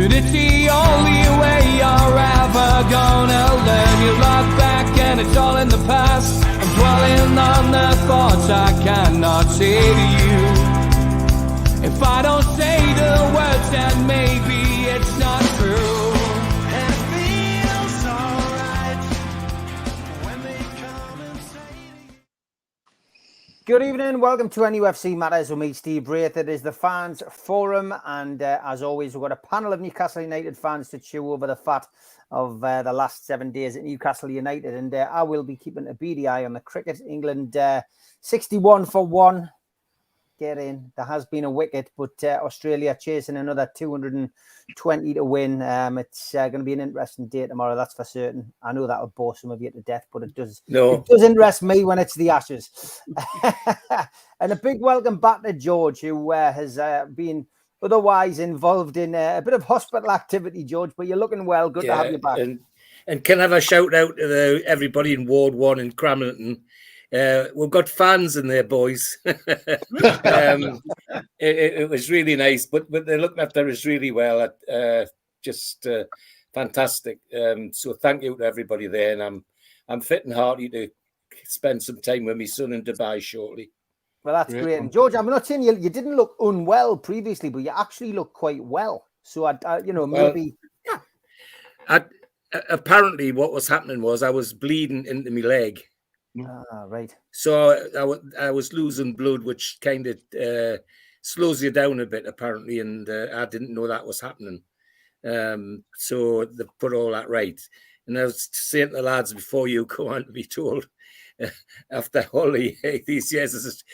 But it's the only way you're ever gonna learn. You look back and it's all in the past. I'm dwelling on the thoughts I cannot say to you. If I don't say the words, then maybe it's not true. And it feels alright when they come and say. Good evening, welcome to NUFC Matters with me, Steve Braith. It is the Fans Forum, and as always, we've got a panel of Newcastle United fans to chew over the fat of the last 7 days at Newcastle United, and I will be keeping a beady eye on the cricket. England 61 for 1. Get in. There has been a wicket, but Australia chasing another 220 to win. It's going to be an interesting day tomorrow, that's for certain. I know that will bore some of you to death, but it does interest me when it's the Ashes. And a big welcome back to George, who has been otherwise involved in a bit of hospital activity, George, but you're looking well. Good to have you back. And can I have a shout out to everybody in Ward 1 in Cramlington? We've got fans in there, boys. It was really nice, but they looked after us really well. Just fantastic. So thank you to everybody there, and I'm fit and hearty to spend some time with my son in Dubai shortly. Well, that's great. And George, I'm not saying you didn't look unwell previously, but you actually look quite well. So maybe. Apparently, what was happening was I was bleeding into my leg. Right. So I was losing blood, which kind of slows you down a bit, apparently, and I didn't know that was happening. So they put all that right. And I was saying to the lads before you go on to be told, after all these years as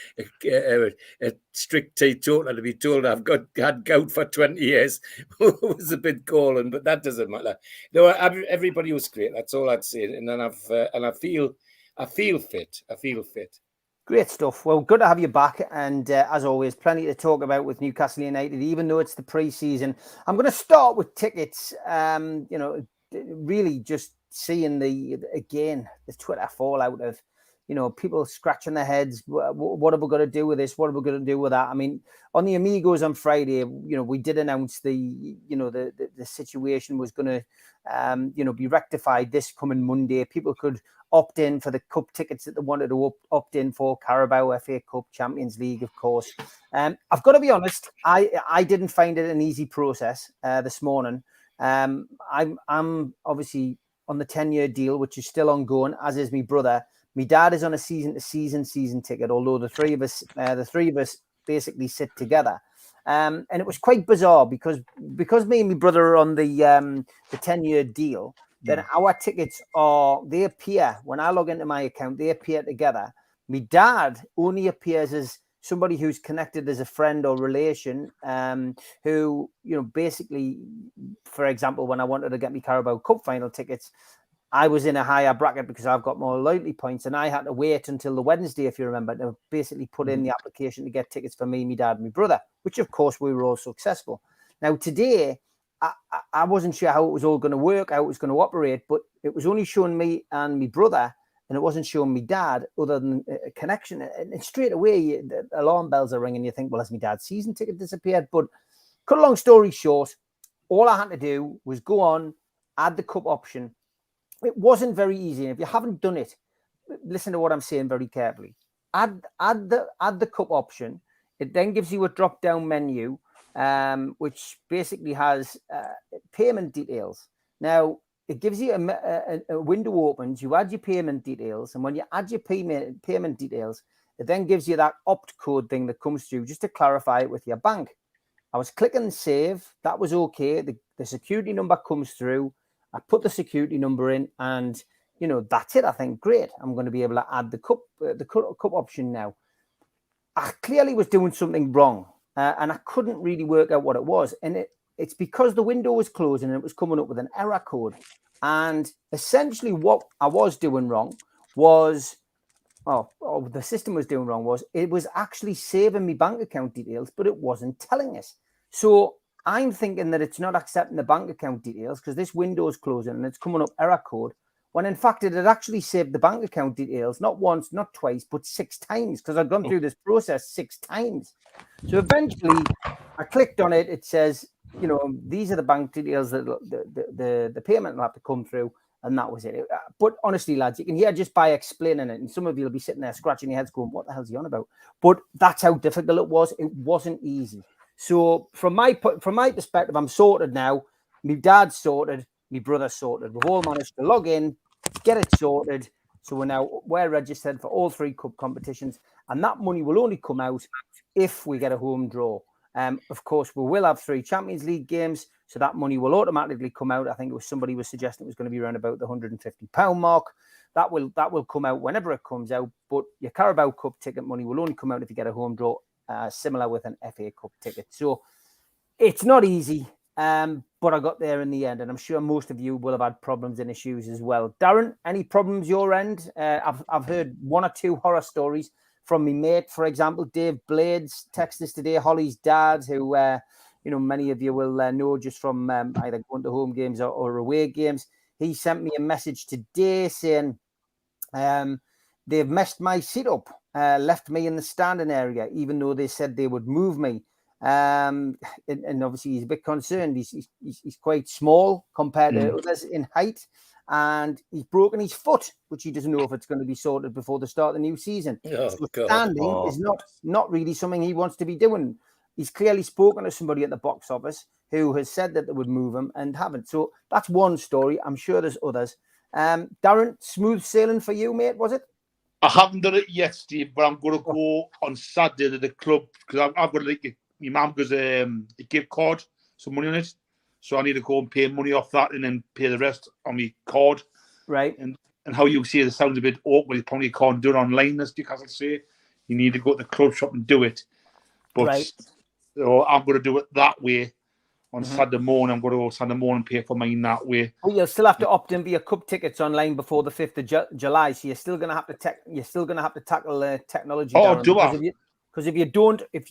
a strict teetotaler, to be told I've had gout for 20 years was a bit galling, but that doesn't matter. No, everybody was great. That's all I'd say. And then I feel fit. I feel fit. Great stuff. Well, good to have you back. And as always, plenty to talk about with Newcastle United, even though it's the pre-season. I'm going to start with tickets. Really just seeing the Twitter fallout of, people scratching their heads. What are we going to do with this? What are we going to do with that? I mean, on the Amigos on Friday, we did announce the situation was going to, be rectified this coming Monday. People could opt in for the cup tickets that they wanted to opt in for: Carabao, FA Cup, Champions League, of course. I've got to be honest, I didn't find it an easy process this morning. I'm obviously on the 10-year deal, which is still ongoing, as is my brother. My dad is on a season ticket, although the three of us basically sit together. And it was quite bizarre because me and my brother are on the 10-year deal. Then our tickets they appear when I log into my account, they appear together. My dad only appears as somebody who's connected as a friend or relation, who, basically, for example, when I wanted to get me Carabao Cup final tickets, I was in a higher bracket because I've got more loyalty points, and I had to wait until the Wednesday, if you remember, to basically put in the application to get tickets for me, my dad, and my brother, which of course we were all successful. Now today, I wasn't sure how it was all going to work, how it was going to operate, but it was only showing me and my brother, and it wasn't showing me dad other than a connection. And straight away, the alarm bells are ringing. You think, well, has my dad's season ticket disappeared? But cut a long story short, all I had to do was go on, add the cup option. It wasn't very easy. And if you haven't done it, listen to what I'm saying very carefully. Add the cup option. It then gives you a drop-down menu, which basically has payment details. Now, it gives you a window opens, you add your payment details, and when you add your payment details, it then gives you that opt code thing that comes through just to clarify it with your bank. I was clicking save. That was okay. The security number comes through. I put the security number in, and that's it. I think great. I'm going to be able to add the cup option now. I clearly was doing something wrong, and I couldn't really work out what it was. And it's because the window was closing and it was coming up with an error code. And essentially, what I was doing wrong was, the system was doing wrong was it was actually saving me bank account details, but it wasn't telling us. So I'm thinking that it's not accepting the bank account details because this window is closing and it's coming up error code, when in fact it had actually saved the bank account details, not once, not twice, but 6 times, because I've gone through this process 6 times. So eventually I clicked on it. It says these are the bank details that the payment will have to come through, and that was it. But honestly, lads, you can hear just by explaining it, and some of you will be sitting there scratching your heads going, what the hell's he on about? But that's how difficult it was. It wasn't easy. So from my perspective, I'm sorted now. My dad's sorted. My brother's sorted. We've all managed to log in, get it sorted. So we're registered for all 3 cup competitions, and that money will only come out if we get a home draw. Of course, we will have 3 Champions League games, so that money will automatically come out. I think it was somebody was suggesting it was going to be around about the £150 mark. That will come out whenever it comes out. But your Carabao Cup ticket money will only come out if you get a home draw, similar with an FA Cup ticket. So it's not easy, but I got there in the end, and I'm sure most of you will have had problems and issues as well. Darren, any problems your end? I've heard 1 or 2 horror stories from me mate, for example, Dave Blades texted us today, Holly's dad, who many of you will know just from either going to home games or away games. He sent me a message today saying they've messed my seat up, left me in the standing area, even though they said they would move me. And obviously he's a bit concerned. He's quite small compared to others in height. And he's broken his foot, which he doesn't know if it's going to be sorted before the start of the new season. So standing is not really something he wants to be doing. He's clearly spoken to somebody at the box office who has said that they would move him and haven't. So that's one story. I'm sure there's others. Darren, smooth sailing for you, mate, was it? I haven't done it yet, Steve, but I'm going to go on Saturday to the club because I've got my mum gives a gift card, some money on it. So I need to go and pay money off that and then pay the rest on my card. Right. And how you see it sounds a bit awkward. You probably can't do it online, as Newcastle say. You need to go to the club shop and do it. But so I'm going to do it that way on Saturday morning. I'm going to go Saturday morning and pay for mine that way. Well, you'll still have to opt in for your cup tickets online before the 5th of July. So you're still going to have to tackle technology. Oh, do I? Because if you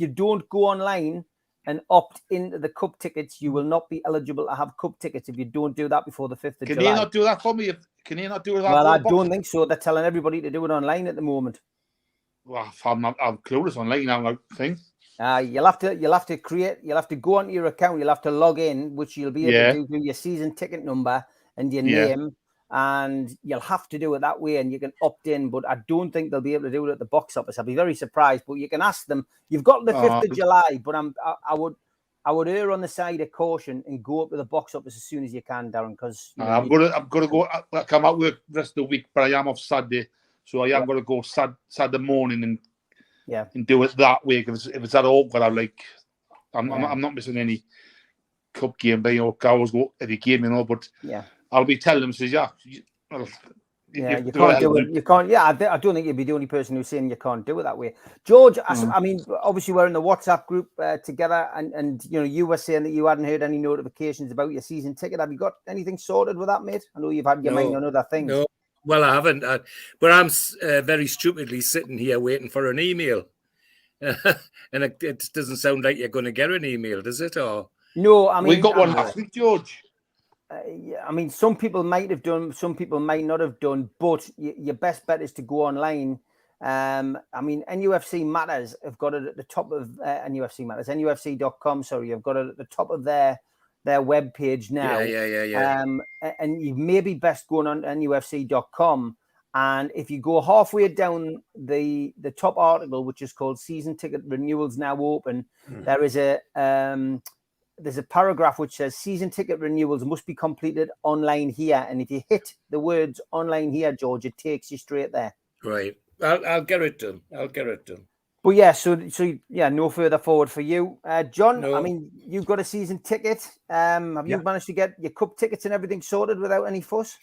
don't go online and opt into the cup tickets, you will not be eligible to have cup tickets if you don't do that before the 5th of July. Can you not do that for me? Can you not do that? Well, I don't think so. They're telling everybody to do it online at the moment. Well, I'm clueless online now, I think. You'll have to go onto your account. You'll have to log in, which you'll be able to do your season ticket number and your name. And you'll have to do it that way, and you can opt in. But I don't think they'll be able to do it at the box office. I'll be very surprised. But you can ask them. You've got the 5th of July, but I would err on the side of caution and go up to the box office as soon as you can, Darren. Because I'm gonna go. I come out work the rest of the week, but I am off Saturday, so I am gonna go Saturday morning and do it that way. Because if it's that awkward, I'm not missing any cup game. But I always go every game, But I'll be telling them, says, you can't do it. You can't. Yeah, I don't think you'd be the only person who's saying you can't do it that way. George, I mean, obviously we're in the WhatsApp group together, and you were saying that you hadn't heard any notifications about your season ticket. Have you got anything sorted with that, mate? I know you've had your mind on other things. No, well, I haven't. But I'm very stupidly sitting here waiting for an email, and it doesn't sound like you're going to get an email, does it? Or no, I mean, we got one last week, George. I mean, some people might have done, some people might not have done, but your best bet is to go online. I mean, NUFC Matters have got it at the top of NUFC Matters, NUFC.com. Sorry, you've got it at the top of their web page now. Yeah. And you may be best going on NUFC.com. And if you go halfway down the top article, which is called "Season Ticket Renewals Now Open," there is there's a paragraph which says season ticket renewals must be completed online here. And if you hit the words online here, George, it takes you straight there. Right. I'll get it done. But yeah, so no further forward for you. John, No. I mean, you've got a season ticket. Have you managed to get your cup tickets and everything sorted without any fuss?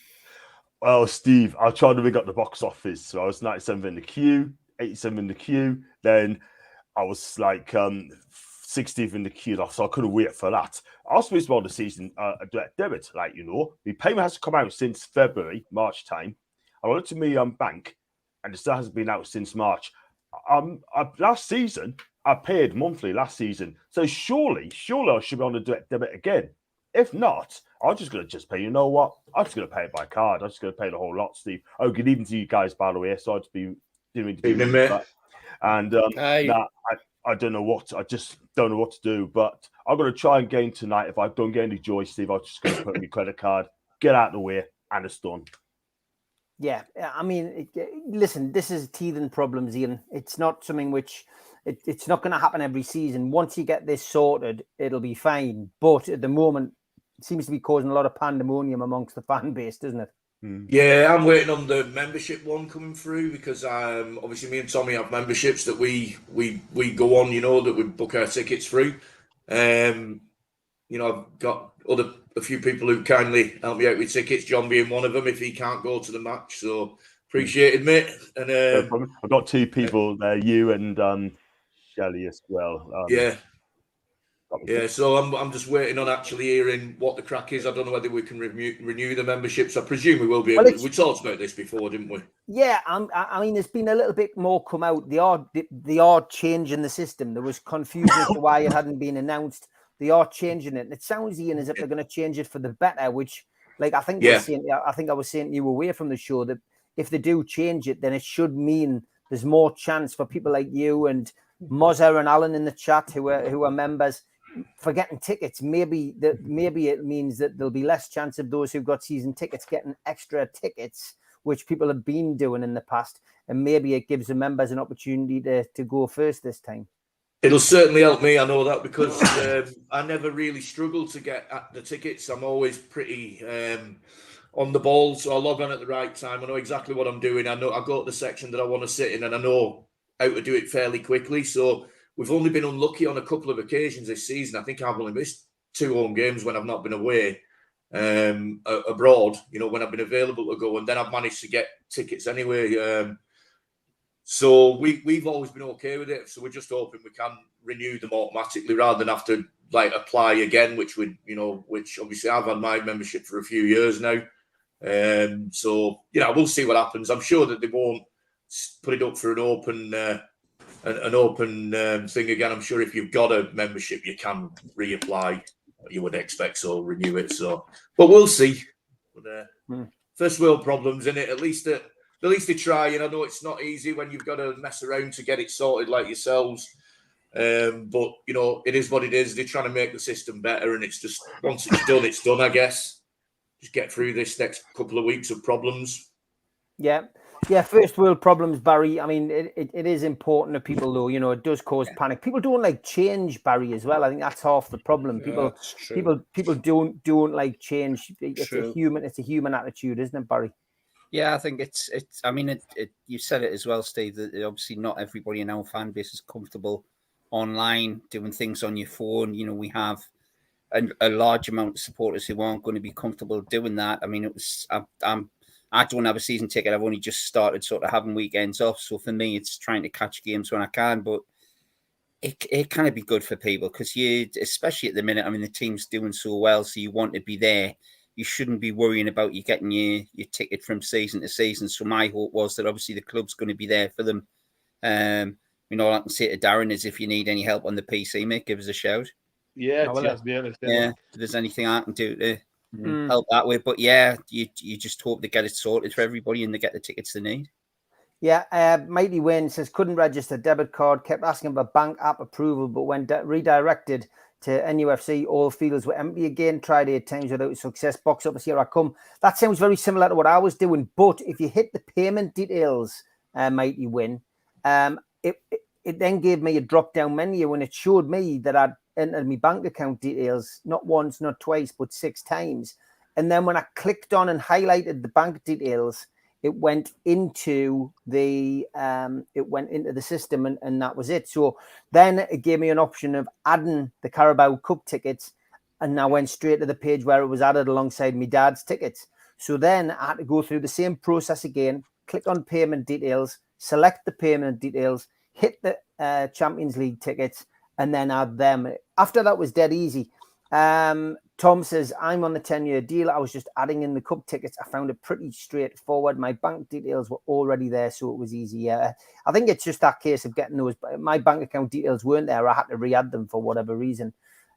Well, Steve, I tried to rig up the box office. So I was 97 in the queue, 87 in the queue. Then I was like 60th in the queue, so I couldn't wait for that. I was supposed to be on the season direct debit, the payment has come out since February, March time. I went to my bank, and it still hasn't been out since March. Last season, I paid monthly last season, so surely I should be on the direct debit again. If not, I'm just going to pay. You know what? I'm just going to pay it by card. I'm just going to pay the whole lot, Steve. Oh, good evening to you guys, by the way. So I'd be doing that. And I just don't know what to do. But I'm going to try and game tonight. If I don't get any joy, Steve, I'm just going to put my credit card, get out of the way, and it's done. Yeah, I mean, listen, this is teething problems, Ian. It's not something which it's not going to happen every season. Once you get this sorted, it'll be fine. But at the moment, it seems to be causing a lot of pandemonium amongst the fan base, doesn't it? Yeah, I'm waiting on the membership one coming through because obviously me and Tommy have memberships that we go on, that we book our tickets through. I've got a few people who kindly help me out with tickets, John being one of them if he can't go to the match. So appreciated, mate. And No problem. I've got two people there, you and Shelley as well. Yeah, so I'm just waiting on actually hearing what the crack is. I don't know whether we can renew the memberships. I presume we will be able to. We talked about this before, didn't we? Yeah, I mean, there's been a little bit more come out. They are changing the system. There was confusion as to why it hadn't been announced. They are changing it. And it sounds, Ian, as if they're going to change it for the better, which, like, I think I was saying to you away from the show that if they do change it, then it should mean there's more chance for people like you and Mozza and Alan in the chat who are members for getting tickets. Maybe it means that there'll be less chance of those who've got season tickets getting extra tickets, which people have been doing in the past, and maybe it gives the members an opportunity to go first this time. It'll certainly help me, I know that, because I never really struggle to get at the tickets. I'm always pretty on the ball, so I log on at the right time. I know exactly what I'm doing. I know I go to the section that I want to sit in, and I know how to do it fairly quickly. So we've only been unlucky on a couple of occasions this season. I think I've only missed 2 home games when I've not been away abroad, when I've been available to go, and then I've managed to get tickets anyway. So we've always been okay with it. So we're just hoping we can renew them automatically rather than have to apply again, which obviously I've had my membership for a few years now. So we'll see what happens. I'm sure that they won't put it up for an open thing again. I'm sure if you've got a membership, you can reapply. You would expect so, renew it. So, but we'll see. But, first world problems, innit? At least they try. And I know it's not easy when you've got to mess around to get it sorted like yourselves. But it is what it is. They're trying to make the system better, and it's just once it's done. I guess just get through this next couple of weeks of problems. Yeah, first world problems, Barry. I mean, it is important to people, though. It does cause panic. People don't like change, Barry, as well. I think that's half the problem. People don't like change. It's a human attitude, isn't it, Barry? Yeah, I think it's. I mean, you said it as well, Steve. That obviously not everybody in our fan base is comfortable online doing things on your phone. We have a large amount of supporters who aren't going to be comfortable doing that. I mean, I don't have a season ticket. I've only just started sort of having weekends off. So for me, it's trying to catch games when I can. But it can be good for people because especially at the minute, I mean, the team's doing so well. So you want to be there. You shouldn't be worrying about you getting your ticket from season to season. So my hope was that obviously the club's going to be there for them. All I can say to Darren is if you need any help on the PC, mate, give us a shout. Yeah, if there's anything I can do to help that way. But yeah, you just hope they get it sorted for everybody and they get the tickets they need. Yeah, Mighty Wayne says couldn't register debit card, kept asking for bank app approval, but when redirected to NUFC, all fields were empty again. Tried 8 times without success. Box office, here I come. That sounds very similar to what I was doing. But if you hit the payment details, Mighty Win, it then gave me a drop-down menu and it showed me that I'd entered my bank account details, not once, not twice, but 6 times. And then when I clicked on and highlighted the bank details, it went into the system and that was it. So then it gave me an option of adding the Carabao Cup tickets, and I went straight to the page where it was added alongside my dad's tickets. So then I had to go through the same process again, click on payment details, select the payment details, hit the Champions League tickets, and then add them. After that was dead easy. Tom says, I'm on the 10-year deal. I was just adding in the cup tickets. I found it pretty straightforward. My bank details were already there, so it was easy. Yeah, I think it's just that case of getting those. My bank account details weren't there. I had to re-add them for whatever reason.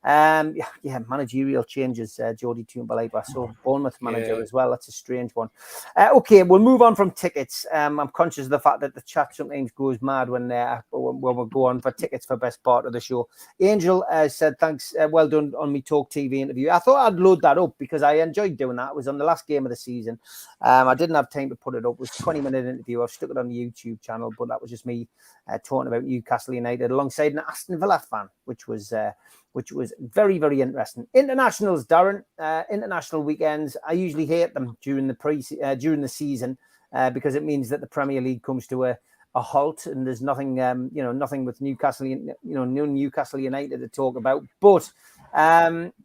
Yeah, managerial changes, Jody Toombalaiba. So Bournemouth manager as well. That's a strange one. Okay, we'll move on from tickets. I'm conscious of the fact that the chat sometimes goes mad when we go on for tickets for best part of the show. Angel said, thanks, well done on me Talk TV interview. I thought I'd load that up because I enjoyed doing that. It was on the last game of the season. I didn't have time to put it up. It was a 20-minute interview. I've stuck it on the YouTube channel, but that was just me talking about Newcastle United alongside an Aston Villa fan, which was very, very interesting. Internationals, Darren, international weekends. I usually hate them during the season because it means that the Premier League comes to a halt and there's nothing, nothing with Newcastle, no Newcastle United to talk about. But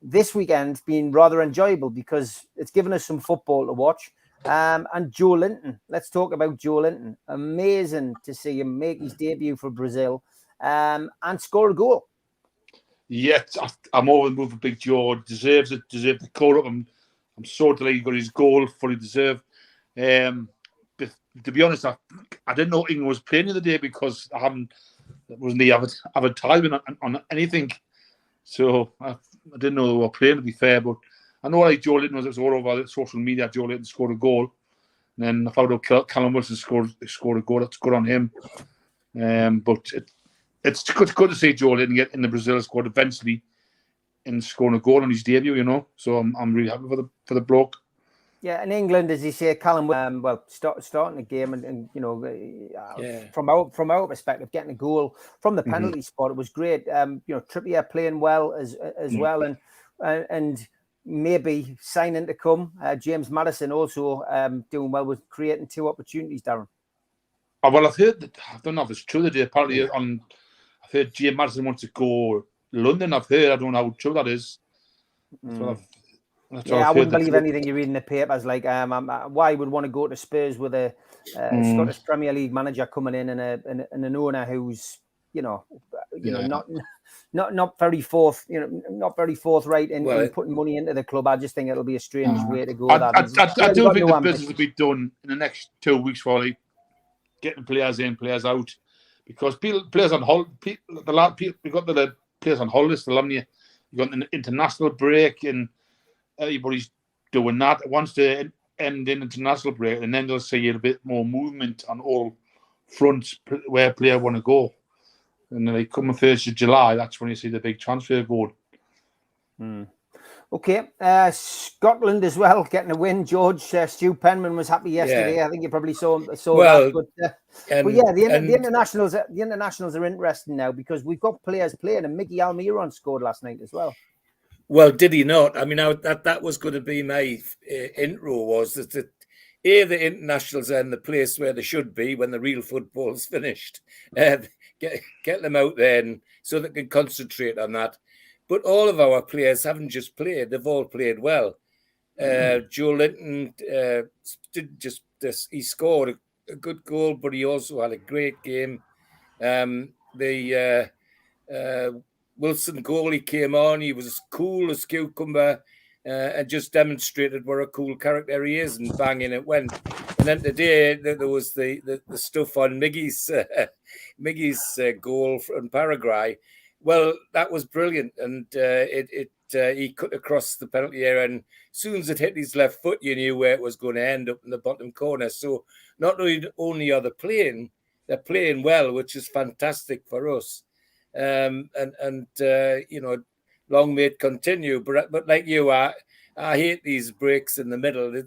this weekend's been rather enjoyable because it's given us some football to watch. And Joe Linton, let's talk about Joe Linton. Amazing to see him make his debut for Brazil and score a goal. Yeah, I'm over the move for Big Joe. Deserves the call up. I'm so delighted he got his goal, fully deserved. But to be honest, I didn't know England was playing the other day because wasn't the advertisement on anything. So I didn't know they were playing, to be fair. But I know like Joe Linton was all over social media. Joe Linton scored a goal. And then I found out Callum Wilson scored a goal. That's good on him. But it's good to see Joe Linton get in the Brazil squad eventually and scoring a goal on his debut, So I'm really happy for the bloke. Yeah, in England, as you say, Callum, starting the game and from our perspective, getting a goal from the penalty spot, it was great. Trippier playing well as well, and maybe signing to come. James Maddison also doing well with creating 2 opportunities, Darren. Oh, well, I've heard that, I don't know if it's true that apparently I've heard James Maddison wants to go London. I don't know how true that is. I wouldn't believe anything you read in the papers. Like, why would want to go to Spurs with a Scottish Premier League manager coming in and an owner who's not very forthright in putting money into the club. I just think it'll be a strange way to go. I do think the business will be done in the next 2 weeks, probably getting players in, players out, because players on holiday. We've got the players on holidays. You got an international break and everybody's doing that. Once they end in international break, and then they'll see a bit more movement on all fronts where players want to go. And then they come on 1st of July, that's when you see the big transfer board. Okay. Scotland as well, getting a win, George. Stu Penman was happy yesterday. Yeah. I think you probably saw that. But the internationals are interesting now because we've got players playing, and Mickey Almiron scored last night as well. Well, did he not? I mean, that was going to be my intro, was that the internationals are in the place where they should be when the real football's finished. Get them out there so they can concentrate on that. But all of our players haven't just played; they've all played well. Joe Linton he scored a good goal, but he also had a great game. Wilson goalie came on; he was as cool as cucumber, and just demonstrated what a cool character he is, and banging it went. And then today there was the stuff on Miggy's goal from Paraguay. Well, that was brilliant, and he cut across the penalty area, and as soon as it hit his left foot, you knew where it was going to end up in the bottom corner. So not only are they playing, they're playing well, which is fantastic for us. Long may it continue. But like you, I hate these breaks in the middle.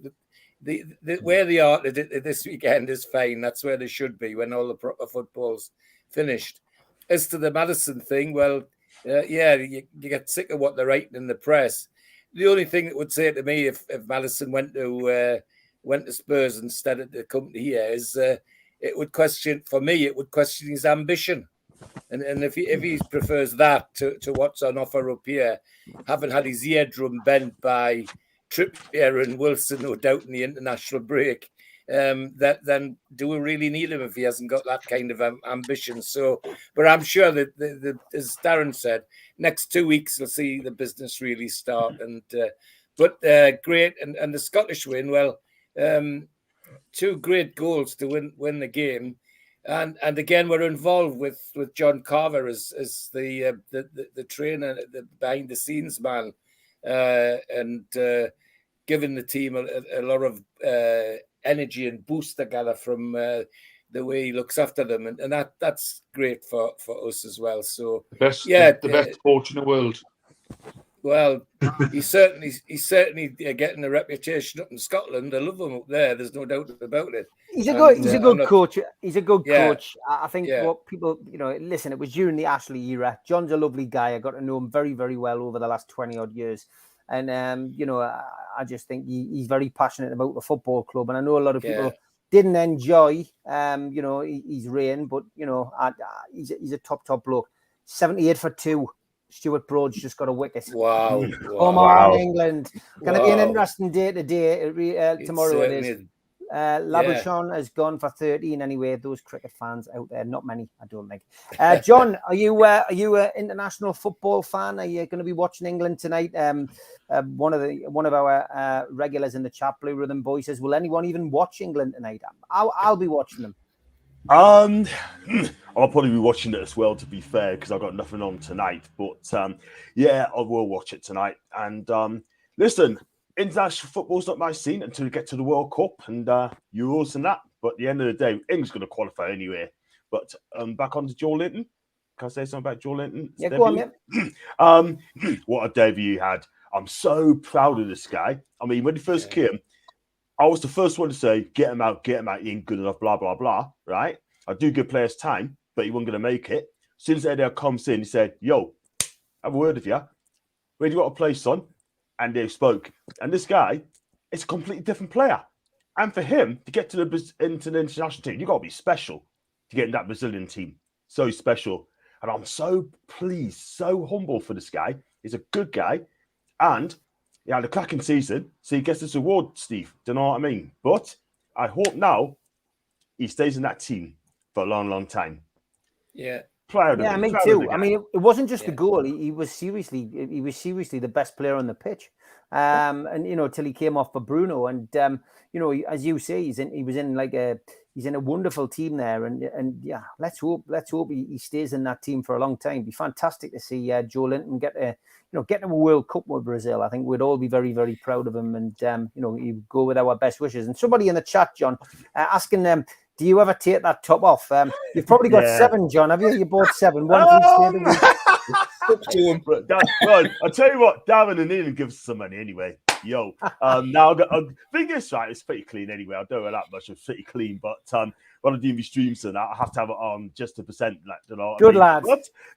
Where they are this weekend is fine. That's where they should be when all the proper football's finished. As to the Maddison thing, well, you get sick of what they're writing in the press. The only thing that would say to me if Maddison went to Spurs instead of the company here is it would question his ambition. And if he prefers that to what's on offer up here, having had his eardrum bent by Trippier and Wilson, no doubt, in the international break, then do we really need him if he hasn't got that kind of ambition? So, but I'm sure that as Darren said, next 2 weeks we'll see the business really start. And great, and the Scottish win. Well, 2 great goals to win the game. And again, we're involved with John Carver as the trainer, the behind the scenes man, and giving the team a lot of energy and boost together from the way he looks after them, and that's great for us as well. So the best coach in the world. Well, he's certainly getting a reputation up in Scotland. I love him up there. There's no doubt about it. He's a good coach. He's a good coach. I think what people, listen, it was during the Ashley era. John's a lovely guy. I got to know him very, very well over the last 20 odd years. And, I just think he's very passionate about the football club. And I know a lot of people didn't enjoy, his reign, but, he's a top bloke. 78 for 2. Stuart Broad's just got a wicket. Wow. Come on, England. Going to be an interesting day today. Tomorrow it is. Labouchon has gone for 13 anyway. Those cricket fans out there, not many, I don't think. John, are you an international football fan? Are you going to be watching England tonight? One of our regulars in the chat, Blue Rhythm Boy, says, will anyone even watch England tonight? I'll be watching them. I'll probably be watching it as well, to be fair, because I've got nothing on tonight. But I will watch it tonight. And listen, international football's not my scene until we get to the World Cup and Euros and that. But at the end of the day, England's going to qualify anyway. But back on to Joe Linton. Can I say something about Joe Linton? Yeah, go on, mate. What a debut he had. I'm so proud of this guy. I mean, when he first came, I was the first one to say, get him out, he ain't good enough, blah, blah, blah, right? I do give players time, but he wasn't going to make it. As soon as Eddie comes in, he said, yo, have a word with you. Where do you want to play, son? And they spoke. And this guy is a completely different player. And for him to get to the international team, you got to be special to get in that Brazilian team. So special. And I'm so pleased, so humble for this guy. He's a good guy. And he had a cracking season, so he gets this award, Steve. Do you know what I mean? But I hope now he stays in that team for a long, long time. Yeah. Me too. I mean, it wasn't just the goal. He was seriously the best player on the pitch. And till he came off for Bruno. And as you say, he's in a wonderful team there. And let's hope he stays in that team for a long time. It'd be fantastic to see Joe Linton get to a World Cup with Brazil. I think we'd all be very, very proud of him. And you go with our best wishes. And somebody in the chat, John, asking them, do you ever take that top off? You've probably got 7, John, have you? You bought 7. One for each day of the week. Well, I'll tell you what, Darren and Ian gives us some money anyway. Yo, now I think it's right. It's pretty clean anyway. I don't know that much. It's pretty clean, but when I do my streams and that, I have to have it on just 1%. Good lad.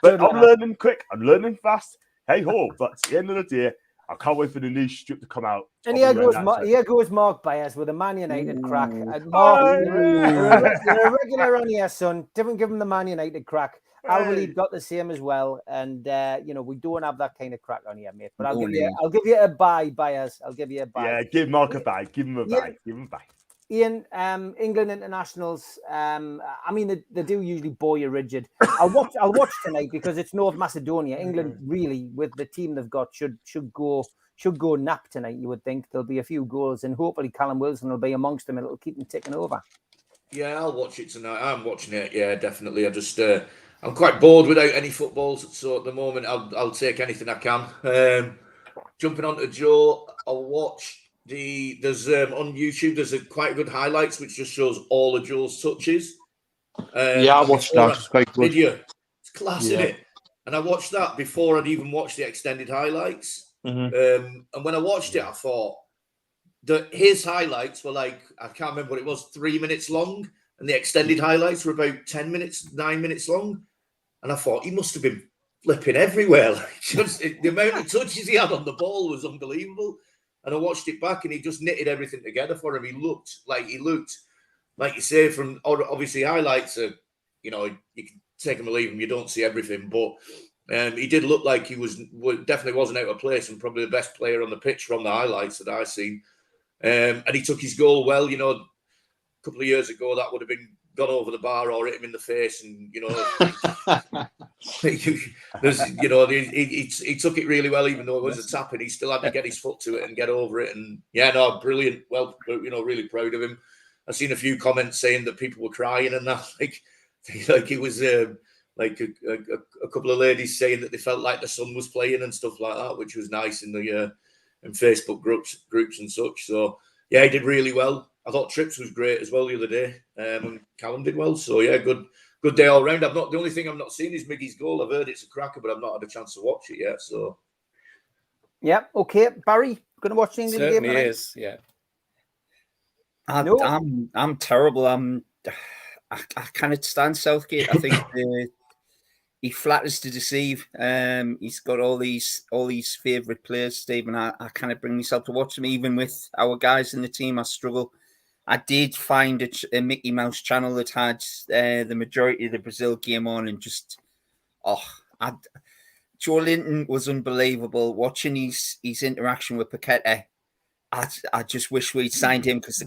But I'm learning quick. I'm learning fast. Hey ho! But at the end of the day, I can't wait for the new strip to come out. And here goes Mark Byers with a Man United crack. Mark, you're a regular on here, son. Didn't give him the Man United crack. Alwaleed got the same as well, and we don't have that kind of crack on here, mate. But I'll give you a buy, Byers. I'll give you a buy. Yeah, give Mark a buy. Give him a buy. Give him a buy. Ian, England internationals. I mean, they do usually bore you rigid. I'll watch tonight because it's North Macedonia. England really, with the team they've got, should go nap tonight. You would think there'll be a few goals, and hopefully Callum Wilson will be amongst them, and it'll keep them ticking over. Yeah, I'll watch it tonight. I'm watching it. Yeah, definitely. I just I'm quite bored without any footballs, so at the moment I'll take anything I can. Jumping on to Joe, I'll watch. There's on YouTube. There's quite good highlights which just shows all of Joe's touches. I watched that. It's quite good. Did you? It's class, isn't it? And I watched that before I'd even watched the extended highlights. And when I watched it, I thought that his highlights were like, I can't remember what it was, 3 minutes long, and the extended highlights were about 9 minutes long. And I thought he must have been flipping everywhere. The amount of touches he had on the ball was unbelievable. And I watched it back, and he just knitted everything together for him. He looked, like you say, from obviously highlights are, you can take them or leave them. You don't see everything, but he did look like he definitely wasn't out of place, and probably the best player on the pitch from the highlights that I've seen. And he took his goal well. A couple of years ago, that would have been gone over the bar or hit him in the face, and he took it really well, even though it was a tap, and he still had to get his foot to it and get over it. And brilliant. Well, really proud of him. I've seen a few comments saying that people were crying and that. Like it was like a couple of ladies saying that they felt like the sun was playing and stuff like that, which was nice in the in Facebook groups and such. So yeah, he did really well. I thought Trips was great as well the other day, and Callum did well. So yeah, good day all round. The only thing I've not seen is Miggy's goal. I've heard it's a cracker, but I've not had a chance to watch it yet. So yeah, okay, Barry, going to watch the England game tonight? Is, yeah. I'm terrible. I cannot stand Southgate. I think he flatters to deceive. He's got all these favourite players, Steve, and I cannot bring myself to watch them. Even with our guys in the team, I struggle. I did find a Mickey Mouse channel that had the majority of the Brazil game on, and just Joe Linton was unbelievable. Watching his interaction with Paqueta, I just wish we'd signed him, because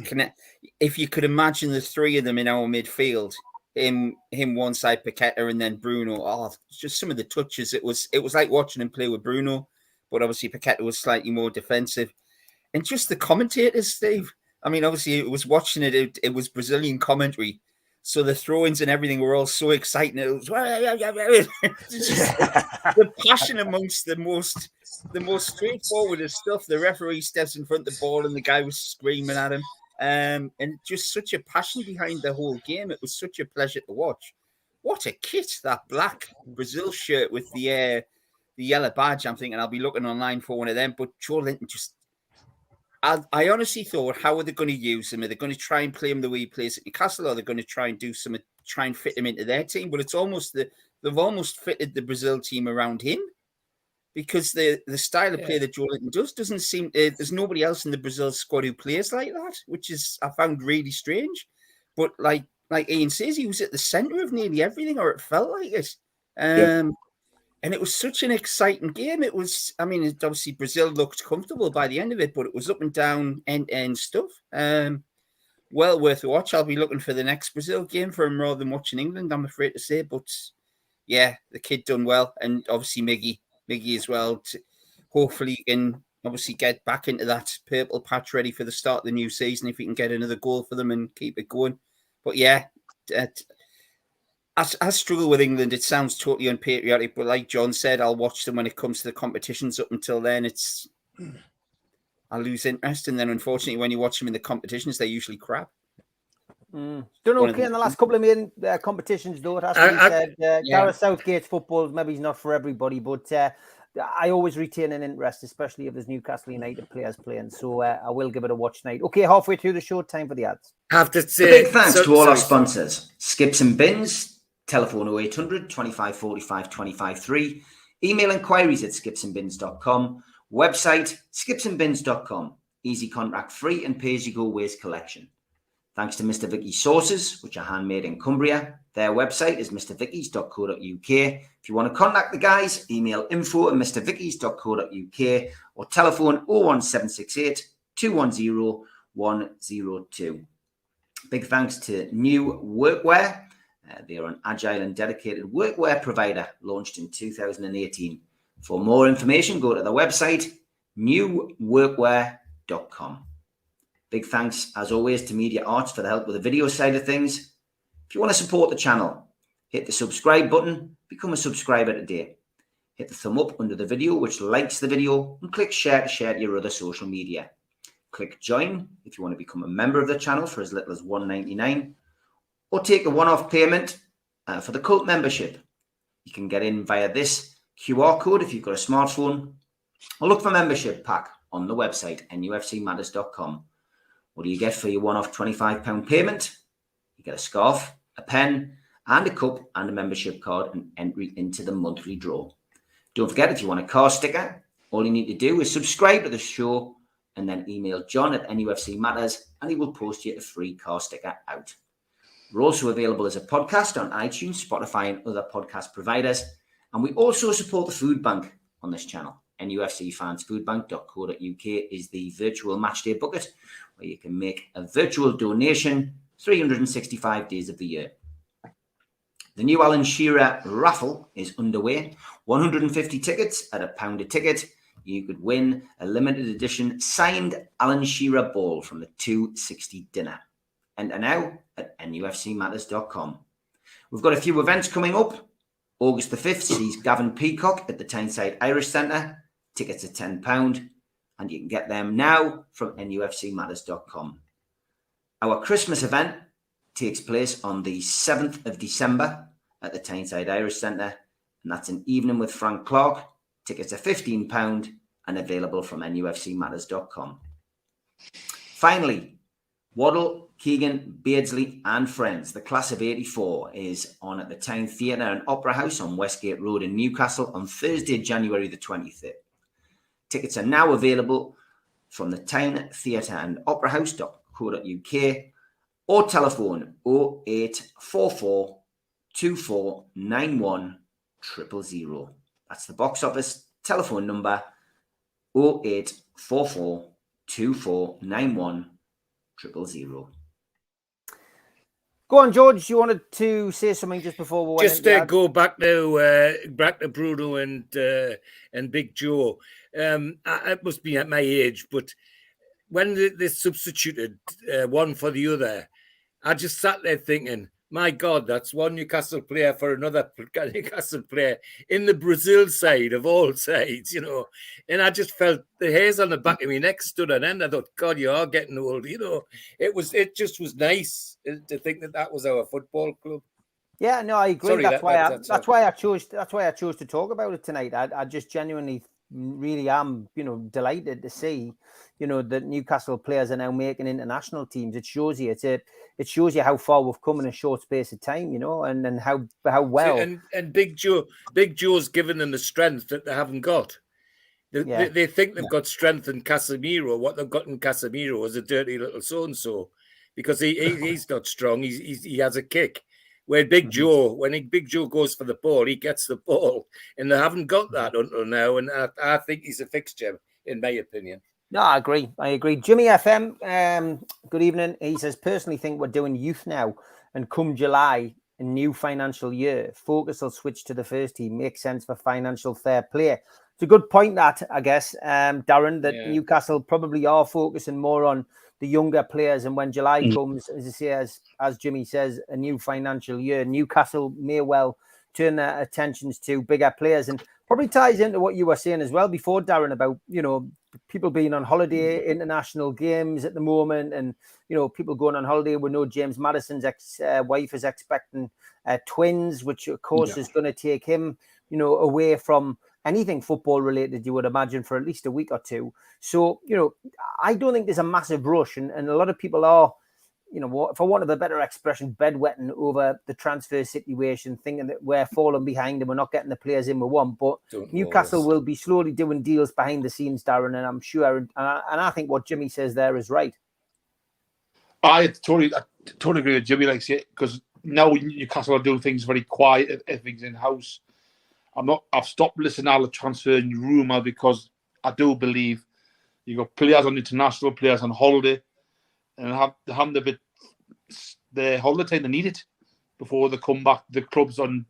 if you could imagine the three of them in our midfield, him one side, Paqueta, and then Bruno. Just some of the touches. It was like watching him play with Bruno, but obviously Paqueta was slightly more defensive. And just the commentators, Steve. I mean, obviously, it was watching it. It was Brazilian commentary, so the throw-ins and everything were all so exciting. It was the passion amongst the most straightforward stuff. The referee steps in front of the ball, and the guy was screaming at him. And just such a passion behind the whole game. It was such a pleasure to watch. What a kit, that black Brazil shirt with the yellow badge. I'm thinking I'll be looking online for one of them. But Joe Linton just... I honestly thought, how are they going to use him? Are they going to try and play him the way he plays at Newcastle, or are they going to try and fit him into their team? But it's almost they've almost fitted the Brazil team around him, because the style of play that Joe Linton doesn't seem... there's nobody else in the Brazil squad who plays like that, which is, I found really strange. But like Ian says, he was at the centre of nearly everything, or it felt like it. And it was such an exciting game. It was, I mean, obviously Brazil looked comfortable by the end of it, but it was up and down, end-to-end stuff. Well worth a watch. I'll be looking for the next Brazil game for him rather than watching England, I'm afraid to say. But yeah, the kid done well. And obviously Miggy as well. Hopefully he can obviously get back into that purple patch ready for the start of the new season, if he can get another goal for them and keep it going. But yeah, I struggle with England. It sounds totally unpatriotic, but like John said, I'll watch them when it comes to the competitions. Up until then, I lose interest. And then, unfortunately, when you watch them in the competitions, they're usually crap. Done okay in the last couple of main competitions, though. It has to be said. Gareth Southgate's football, maybe he's not for everybody, but I always retain an interest, especially if there's Newcastle United players playing. So I will give it a watch tonight. Okay, halfway through the show, time for the ads. Have to say, big thanks to all our sponsors: Skips and Bins. Telephone 0800 25 45 25 3. Email inquiries at skipsandbins.com. Website skipsandbins.com. Easy contract free and pay-as-you-go waste collection. Thanks to Mr. Vicky's sauces, which are handmade in Cumbria. Their website is mrvickies.co.uk. If you want to contact the guys, email info@mrvickies.co.uk or telephone 01768 210 102. Big thanks to New Workwear. They are an agile and dedicated workwear provider launched in 2018. For more information, go to their website, newworkwear.com. Big thanks, as always, to Media Arts for the help with the video side of things. If you want to support the channel, hit the subscribe button, become a subscriber today. Hit the thumb up under the video, which likes the video, and click share to share to your other social media. Click join if you want to become a member of the channel for as little as $1.99. Or take a one-off payment for the cult membership. You can get in via this QR code if you've got a smartphone, or look for membership pack on the website, nufcmatters.com. What do you get for your one-off £25 payment? You get a scarf, a pen, and a cup, and a membership card, and entry into the monthly draw. Don't forget, if you want a car sticker, all you need to do is subscribe to the show and then email John at NUFC Matters, and he will post you a free car sticker out. We're also available as a podcast on iTunes, Spotify, and other podcast providers. And we also support the food bank on this channel. NUFCfansfoodbank.co.uk is the virtual matchday bucket, where you can make a virtual donation 365 days of the year. The new Alan Shearer raffle is underway. 150 tickets at £1 a ticket. You could win a limited edition signed Alan Shearer ball from the 260 dinner. Enter now at nufcmatters.com. We've got a few events coming up. August the 5th sees Gavin Peacock at the Tyneside Irish Centre. Tickets are £10, and you can get them now from NUFCmatters.com. Our Christmas event takes place on the 7th of December at the Tyneside Irish Centre, and that's an evening with Frank Clark. Tickets are £15 and available from NUFCmatters.com. Finally, Waddle, Keegan, Beardsley and friends. The class of 84 is on at the Town Theatre and Opera House on Westgate Road in Newcastle on Thursday, January the 23rd. Tickets are now available from the Town Theatre and Opera House.co.uk or telephone 0844 2491 000. That's the box office telephone number 0844 2491 000. Go on, George. You wanted to say something just before we went just go back to Bruno and Big Joe. It must be at my age, but when they substituted one for the other, I just sat there thinking, my God, that's one Newcastle player for another Newcastle player in the Brazil side of all sides, you know. And I just felt the hairs on the back of my neck stood on end. I thought, God, you are getting old, you know. It just was nice to think that was our football club. Yeah, no, I agree. Sorry, that's why I chose to talk about it tonight. I just genuinely really am, you know, delighted to see, you know, that Newcastle players are now making international teams. It shows you it shows you how far we've come in a short space of time, you know, and how well. And Big Joe's given them the strength that they haven't got. They think they've got strength in Casemiro. What they've got in Casemiro is a dirty little so-and-so, because he's not strong. He has a kick. Where Big Joe, Big Joe goes for the ball, he gets the ball, and they haven't got that until now. And I think he's a fixture, in my opinion. No, I agree. Jimmy FM, good evening. He says, personally think we're doing youth now, and come July, a new financial year, focus will switch to the first team. Makes sense for financial fair play. It's a good point that, I guess, Darren, that Newcastle probably are focusing more on the younger players. And when July comes, as I say, as Jimmy says, a new financial year, Newcastle may well turn their attentions to bigger players. And probably ties into what you were saying as well before, Darren, about, you know, people being on holiday, international games at the moment, and, you know, people going on holiday. We know James Maddison's wife is expecting twins, which of course is going to take him, you know, away from anything football related, you would imagine, for at least a week or two. So, you know, I don't think there's a massive rush, and a lot of people are, you know, for want of a better expression, bedwetting over the transfer situation, thinking that we're falling behind and we're not getting the players in we want. But Newcastle will be slowly doing deals behind the scenes, Darren, and I'm sure, and I think what Jimmy says there is right. I totally agree with Jimmy, like say, because now Newcastle are doing things very quiet, everything's in house. I've stopped listening to all the transfer rumour, because I do believe you've got players on international, players on holiday, and they haven't a bit the holiday time they need it before they come back. The clubs on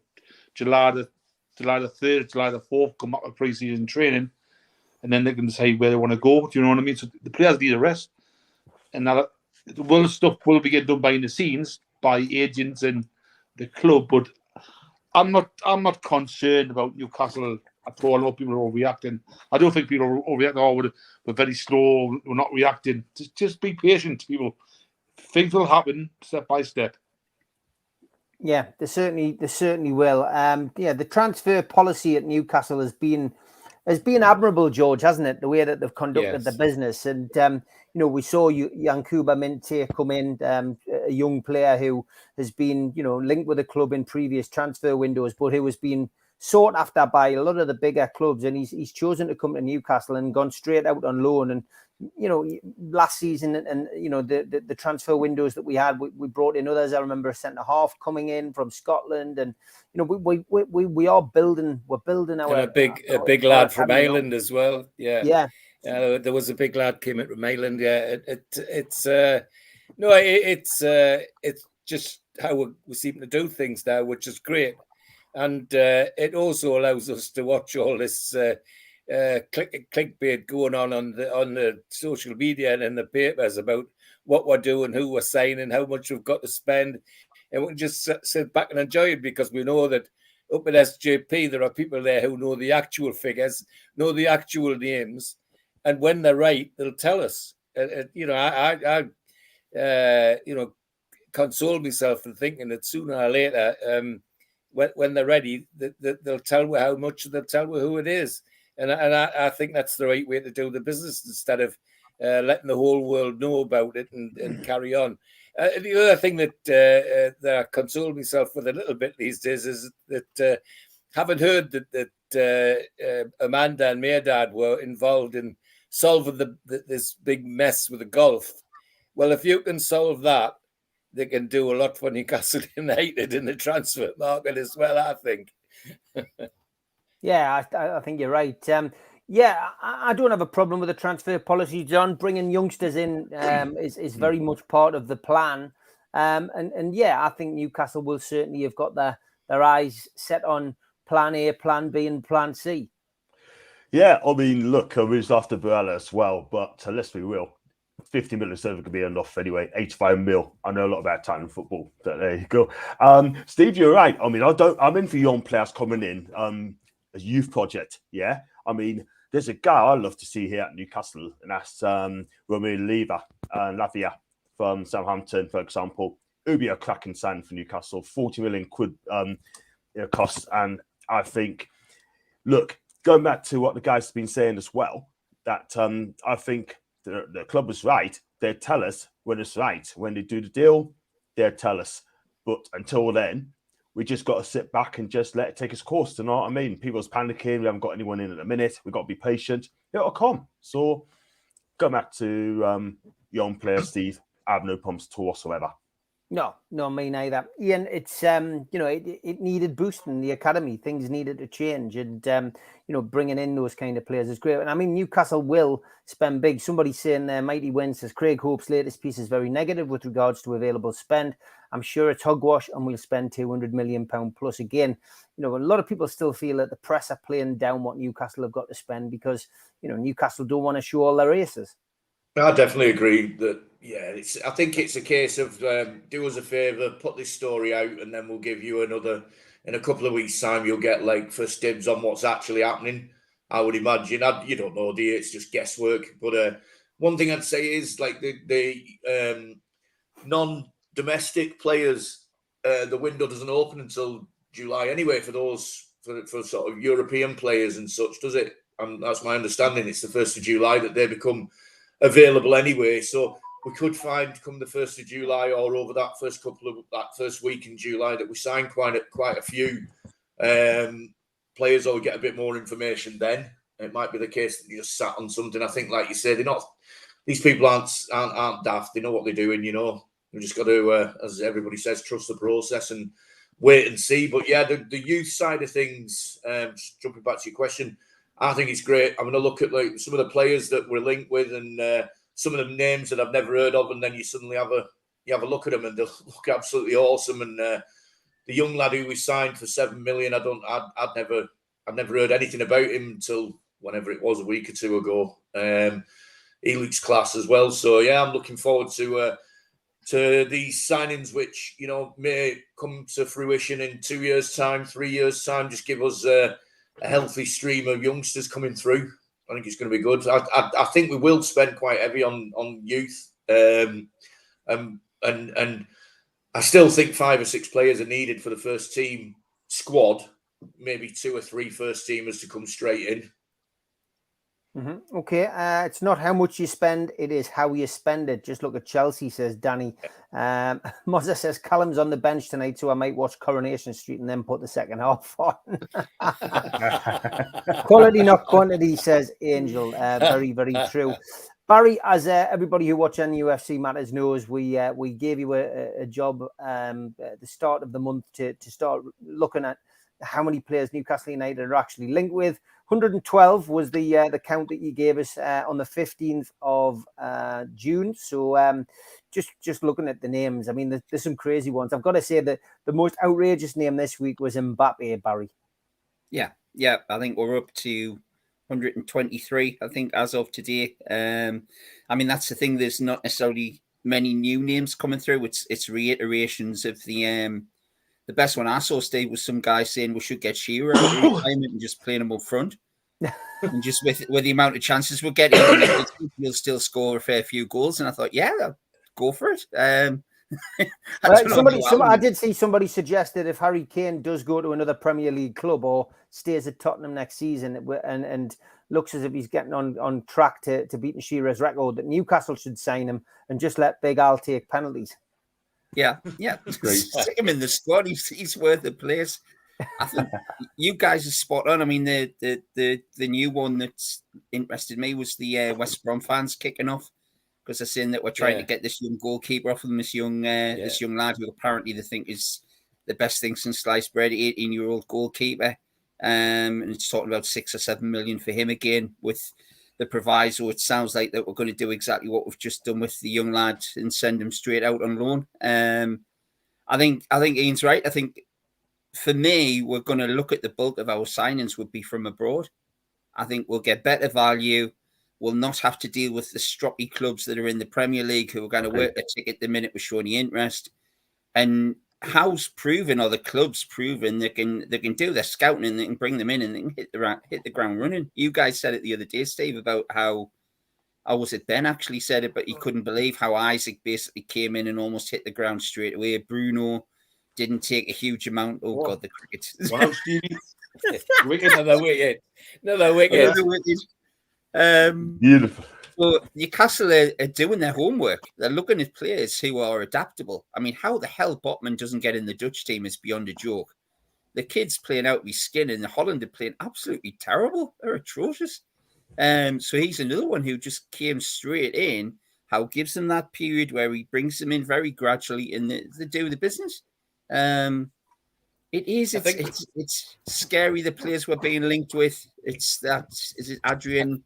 July the 3rd, July the 4th come back with pre-season training, and then they can decide where they want to go. Do you know what I mean? So the players need a rest, and now the stuff will be getting done behind the scenes by agents and the club. But I'm not concerned about Newcastle at all. I know people are overreacting. I don't think people are overreacting. Oh, we're very slow. We're not reacting. Just be patient, people. Things will happen step by step. Yeah, they certainly will. The transfer policy at Newcastle has been admirable, George, hasn't it? The way that they've conducted the business, and you know, we saw Yankuba Minte come in, a young player who has been, you know, linked with the club in previous transfer windows, but who has been sought after by a lot of the bigger clubs, and he's chosen to come to Newcastle and gone straight out on loan. And you know, last season, and you know, the transfer windows that we had, we brought in others. I remember a centre half coming in from Scotland, and you know, we are building. We're building our a big lad from Ireland as well. Yeah. There was a big lad came in from Ireland. Yeah, it's just how we seem to do things now, which is great, and it also allows us to watch all this clickbait going on the social media and in the papers about what we're doing, who we're signing, how much we've got to spend. and we can just sit back and enjoy it, because we know that up at SJP there are people there who know the actual figures, know the actual names, and when they're right, they'll tell us. I console myself in thinking that sooner or later, when they're ready, they'll tell me how much, they'll tell me who it is. And I think that's the right way to do the business, instead of letting the whole world know about it and carry on. The other thing that I console myself with a little bit these days is that having heard that Amanda and Mairdad were involved in solving this big mess with the golf. Well, if you can solve that, they can do a lot for Newcastle United in the transfer market as well, I think. Yeah, I think you're right. I don't have a problem with the transfer policy, John. Bringing youngsters in is very much part of the plan. And yeah, I think Newcastle will certainly have got their eyes set on plan A, plan B, and plan C. Yeah, I mean, look, I was after Barella as well, but let's be real. 50 million is never going to be enough anyway. 85 mil. I know a lot about Italian football. But there you go. Steve, you're right. I mean, I'm in for young players coming in. A youth project. Yeah. I mean, there's a guy I love to see here at Newcastle, and that's Romeo Lavia from Southampton, for example. It would be a cracking sign for Newcastle. 40 million quid cost. And I think, look, going back to what the guys have been saying as well, that I think the club was right. They tell us when it's right. When they do the deal, they tell us. But until then, we just got to sit back and just let it take its course. You know what I mean? People's panicking. We haven't got anyone in at the minute. We've got to be patient. It'll come. So going back to young player Steve, I have no problems at all whatsoever. No, me neither. Ian, it's it needed boosting the academy. Things needed to change, and bringing in those kind of players is great. And I mean, Newcastle will spend big. Somebody saying there, Mighty Win says Craig Hope's latest piece is very negative with regards to available spend. I'm sure it's hogwash, and we'll spend £200 million plus again. A lot of people still feel that the press are playing down what Newcastle have got to spend because Newcastle don't want to show all their aces. I definitely agree that. Yeah, I think it's a case of do us a favour, put this story out, and then we'll give you another. In a couple of weeks' time, you'll get like first dibs on what's actually happening. I would imagine. You don't know, do you? It's just guesswork. But one thing I'd say is like the non-domestic players, the window doesn't open until July anyway for those for sort of European players and such, does it? That's my understanding. It's the 1st of July that they become available anyway. So we could find come the 1st of July or over that first week in July that we sign quite a few players, or we get a bit more information. Then it might be the case that you just sat on something. I think, like you said, they're not. These people aren't daft. They know what they're doing. We just got to, as everybody says, trust the process and wait and see. But yeah, the youth side of things. Just jumping back to your question, I think it's great. I'm going to look at like some of the players that we're linked with and. Some of the names that I've never heard of, and then you suddenly have a look at them and they'll look absolutely awesome. And the young lad who we signed for $7 million, I'd never heard anything about him until whenever it was a week or two ago. He looks class as well. So yeah, I'm looking forward to these signings, which may come to fruition in 2 years' time, 3 years' time. Just give us a healthy stream of youngsters coming through. I think it's going to be good. I think we will spend quite heavy on youth, and I still think 5 or 6 players are needed for the first team squad. Maybe 2 or 3 first teamers to come straight in. Mm-hmm. Okay, it's not how much you spend, it is how you spend it. Just look at Chelsea, says Danny. Mozza says Callum's on the bench tonight, so I might watch Coronation Street and then put the second half on. Quality, not quantity, says Angel. Very, very true. Barry, as everybody who watches NUFC Matters knows, we gave you a job at the start of the month to start looking at how many players Newcastle United are actually linked with. 112 was the count that you gave us on the 15th of June. So just looking at the names, I mean, there's some crazy ones. I've got to say that the most outrageous name this week was Mbappe, Barry. Yeah. I think we're up to 123, I think, as of today. I mean, that's the thing. There's not necessarily many new names coming through. It's reiterations of the best one I saw, Steve, was some guy saying we should get Shearer out of retirement and just playing him up front. And just with the amount of chances we're getting, we'll still score a fair few goals. And I thought, yeah, go for it. I did see somebody suggested if Harry Kane does go to another Premier League club or stays at Tottenham next season and looks as if he's getting on track to beating Shearer's record, that Newcastle should sign him and just let Big Al take penalties. Yeah. Stick him in the squad. He's worth the place. I think you guys are spot on. I mean, the new one that's interested me was the West Brom fans kicking off, because they're saying that we're trying to get this young goalkeeper off of them, this young lad who apparently they think is the best thing since sliced bread, 18-year-old goalkeeper. And it's talking about 6 or 7 million for him again, with the proviso. It sounds like that we're going to do exactly what we've just done with the young lad and send him straight out on loan. I think Ian's right. I think for me, we're going to look at the bulk of our signings would be from abroad. I think we'll get better value. We'll not have to deal with the stroppy clubs that are in the Premier League who are going to work a ticket the minute we're showing the interest. And Howe's proven, or the club's proven, they can do their scouting and they can bring them in and they can hit the ground running. You guys said it the other day, Steve, about how was it Ben actually said it, but he couldn't believe how Isaac basically came in and almost hit the ground straight away. Bruno didn't take a huge amount. Oh God, the cricket! Wow, Stevie! Another wicket. Beautiful. So Newcastle are doing their homework. They're looking at players who are adaptable. I mean, how the hell Botman doesn't get in the Dutch team is beyond a joke. The kid's playing out of his skin, and the Holland are playing absolutely terrible. They're atrocious. So he's another one who just came straight in. How gives them that period where he brings them in very gradually and they do the business. It's scary, the players we're being linked with. Is it Adrian?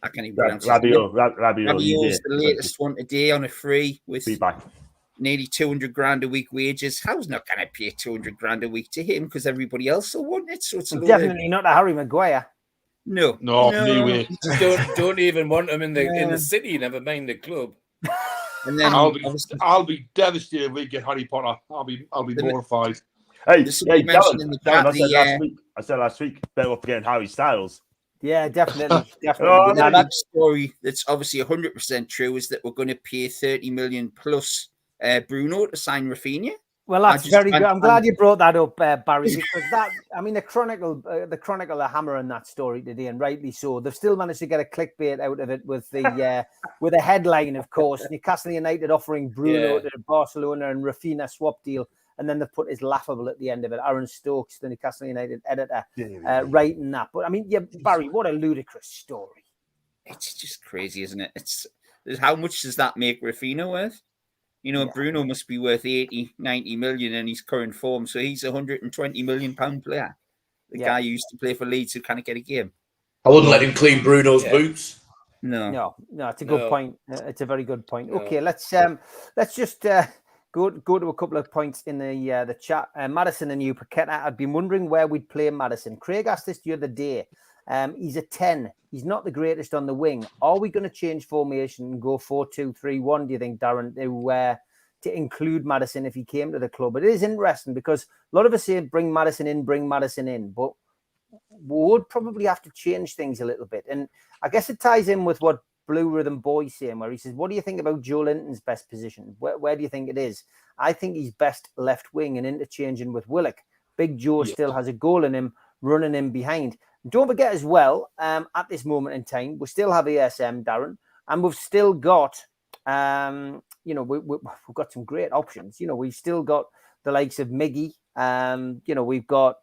I can't even pronounce it. Rabiot's the latest one today on a free with nearly 200 grand a week wages. How's not going to pay 200 grand a week to him because everybody else will want it? So it's definitely not a Harry Maguire. No way. Don't even want him in the city. Never mind the club. And then I'll be devastated if we get Harry Potter. I'll be mortified. Hey, Darren, I said last week, better up again Harry Styles. Yeah, definitely. That story that's obviously 100% true is that we're going to pay 30 million plus Bruno to sign Rafinha. Well, that's very good. I'm glad you brought that up, Barry, because the Chronicle are hammering that story today, and rightly so. They've still managed to get a clickbait out of it with the with a headline, of course. Newcastle United offering Bruno to Barcelona and Rafinha swap deal, and then they've put his laughable at the end of it. Aaron Stokes, the Newcastle United editor, writing that. But I mean, Barry, what a ludicrous story. It's just crazy, isn't it? How much does that make Rafinha worth? You know, Bruno must be worth 80, 90 million in his current form. So he's a £120 million player. The guy who used to play for Leeds who can't get a game. I wouldn't let him clean Bruno's boots. No, it's a good point. It's a very good point. Okay, let's just go to a couple of points in the chat. Maddison and you, Paqueta, I've been wondering where we'd play Maddison. Craig asked this the other day. He's a 10. He's not the greatest on the wing. Are we going to change formation and go 4-2-3-1, do you think, Darren, to include Maddison if he came to the club? It is interesting because a lot of us say bring Maddison in, but we would probably have to change things a little bit. And I guess it ties in with what Blue Rhythm Boy's saying, where he says, what do you think about Joe Linton's best position? Where do you think it is? I think he's best left wing and interchanging with Willock. Big Joe still has a goal in him, running in behind. Don't forget as well, at this moment in time, we still have ASM, Darren, and we've still got, we've got some great options. You know, we've still got the likes of Miggy. We've got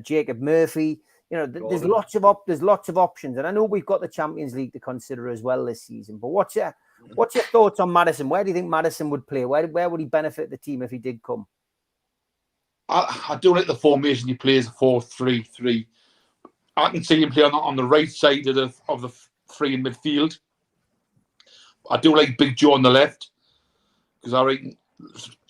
Jacob Murphy. You know, there's lots of options, and I know we've got the Champions League to consider as well this season. But what's your thoughts on Maddison? Where do you think Maddison would play? Where would he benefit the team if he did come? I do like the formation he plays, 4-3-3. I can see him play on the right side of the three in midfield. I do like Big Joe on the left because I think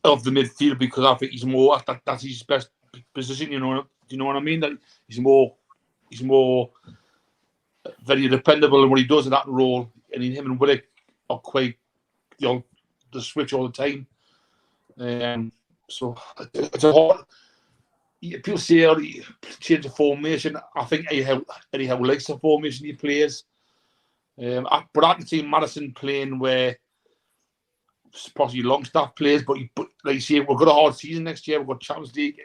of the midfield because I think he's more that's his best position. You know what I mean? That he's more very dependable in what he does in that role. And him and Willock are quite the switch all the time. So it's a hard. People say change the formation. I think Eddie Howe likes the formation he plays. But I can see Maddison playing where possibly Longstaff plays. But like you say, we've got a hard season next year. We've got Champions League,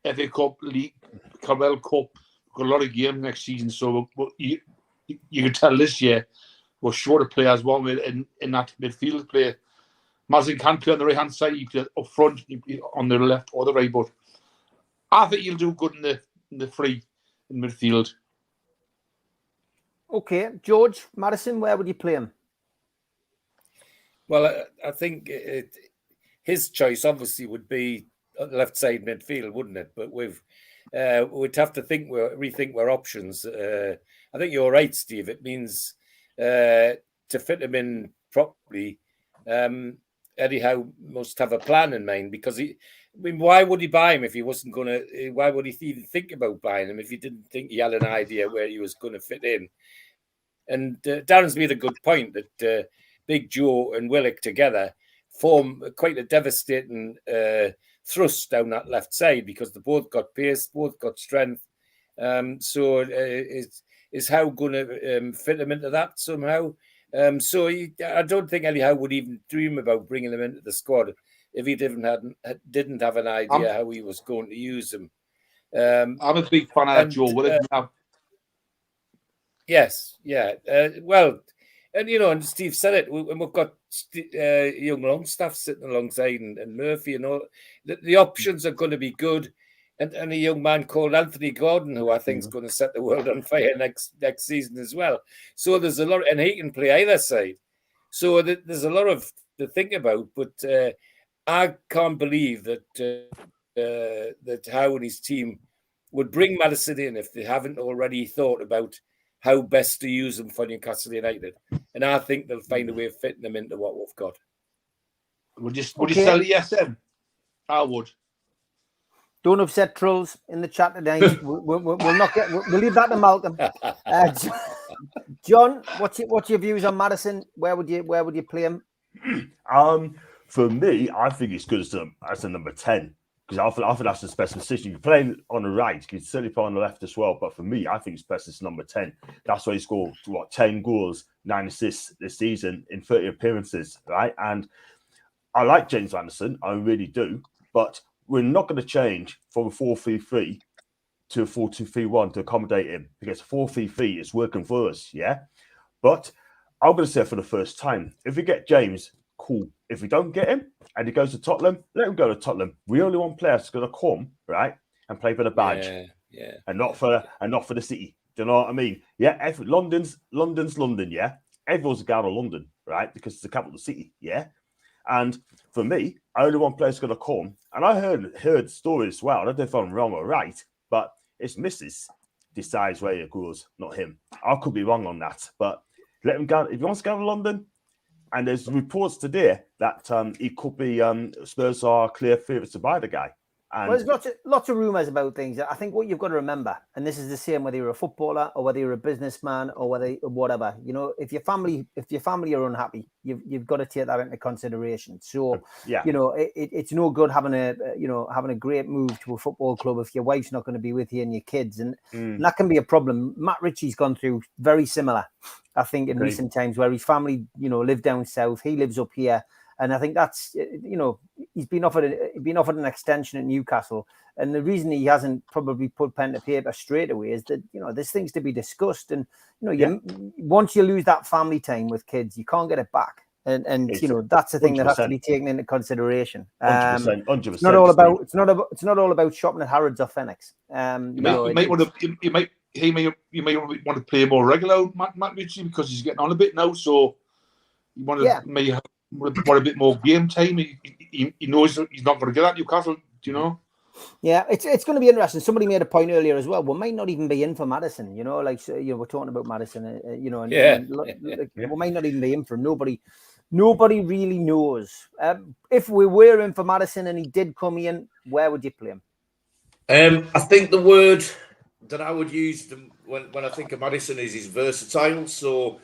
FA Cup, League, Carabao Cup. We've got a lot of games next season. So you can tell this year we're short of players one in that midfield play. Maddison can play on the right hand side. He plays up front, on the left or the right. But I think he'll do good in the free in midfield. Okay, George, Maddison, where would you play him? Well, I think his choice obviously would be left side midfield, wouldn't it? But we'd have to rethink our options. I think you're right, Steve. It means to fit him in properly, Eddie Howe must have a plan in mind, because why would he buy him if he wasn't going to? Why would he even think about buying him if he didn't think he had an idea where he was going to fit in? And Darren's made a good point that Big Joe and Willock together form quite a devastating thrust down that left side, because they both got pace, both got strength. So is Howe going to fit him into that somehow? I don't think Eddie Howe would even dream about bringing him into the squad if he didn't have an idea how he was going to use him. I'm a big fan of Joe Willock. Yes, yeah. Well, and and Steve said it, and we've got young Longstaff sitting alongside and Murphy and all. The options are going to be good, and a young man called Anthony Gordon, who I think is going to set the world on fire next season as well. So there's a lot, and he can play either side. So there's a lot of to think about, but I can't believe that Howe and his team would bring Maddison in if they haven't already thought about how best to use them for Newcastle United. And I think they'll find a way of fitting them into what we've got. Would you sell ESM? I would. Don't upset trolls in the chat today. We'll leave that to Malcolm. John, what's your views on Maddison? Where would you play him? For me, I think it's good as a number 10. Because I think that's the best position. You can play on the right, you can certainly play on the left as well. But for me, I think it's best as number 10. That's why he scored 10 goals, 9 assists this season in 30 appearances, right? And I like James Maddison, I really do. But we're not going to change from a 4-3-3 to a 4-2-3-1 to accommodate him, because 4-3-3 is working for us, yeah. But I'm going to say for the first time, if we get James, cool. If we don't get him and he goes to Tottenham, let him go to Tottenham. We only want players that's going to come, right, and play for the badge, and not for the city. Do you know what I mean? Yeah, London's London, yeah. Everyone's a guy of London, right, because it's the capital city, yeah. And for me, I only want players going to come. And I heard stories as well. I don't know if I'm wrong or right, but it's Mrs. decides where he goes, not him. I could be wrong on that, but let him go. If he wants to go to London. And there's reports today that he could be Spurs are clear favourites to buy the guy. And well, there's lots of rumours about things. I think what you've got to remember, and this is the same whether you're a footballer or whether you're a businessman or whatever. If your family are unhappy, you've got to take that into consideration. So it's no good having a great move to a football club if your wife's not going to be with you and your kids, and that can be a problem. Matt Ritchie's gone through very similar, I think, in recent times, where his family live down south, he lives up here. And I think that's, he's been offered an extension at Newcastle. And the reason he hasn't probably put pen to paper straight away is that, there's things to be discussed. And, once you lose that family time with kids, you can't get it back. And that's the thing 100%. That has to be taken into consideration. 100%. It's not all about shopping at Harrods or Phoenix. You may want to play more regular, Matt Ritchie, because he's getting on a bit now. So you want to want a bit more game time. He knows he's not going to get at Newcastle. Do you know? Yeah, it's going to be interesting. Somebody made a point earlier as well. We might not even be in for Maddison. We're talking about Maddison. We might not even be in for him. Nobody really knows. If we were in for Maddison and he did come in, where would you play him? I think the word that I would use when I think of Maddison is he's versatile. So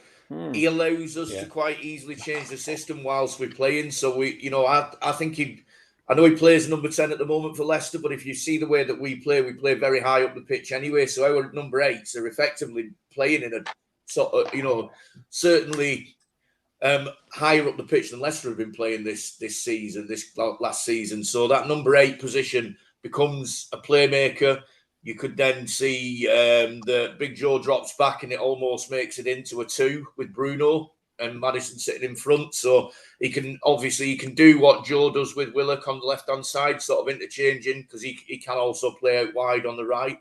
he allows us to quite easily change the system whilst we're playing. So I think I know he plays number 10 at the moment for Leicester, but if you see the way that we play very high up the pitch anyway. So our number 8s are effectively playing in a sort of, certainly higher up the pitch than Leicester have been playing this season, this last season. So that number 8 position becomes a playmaker. You could then see the Big Joe drops back and it almost makes it into a 2 with Bruno and Maddison sitting in front. So he can do what Joe does with Willock on the left-hand side, sort of interchanging, because he can also play out wide on the right.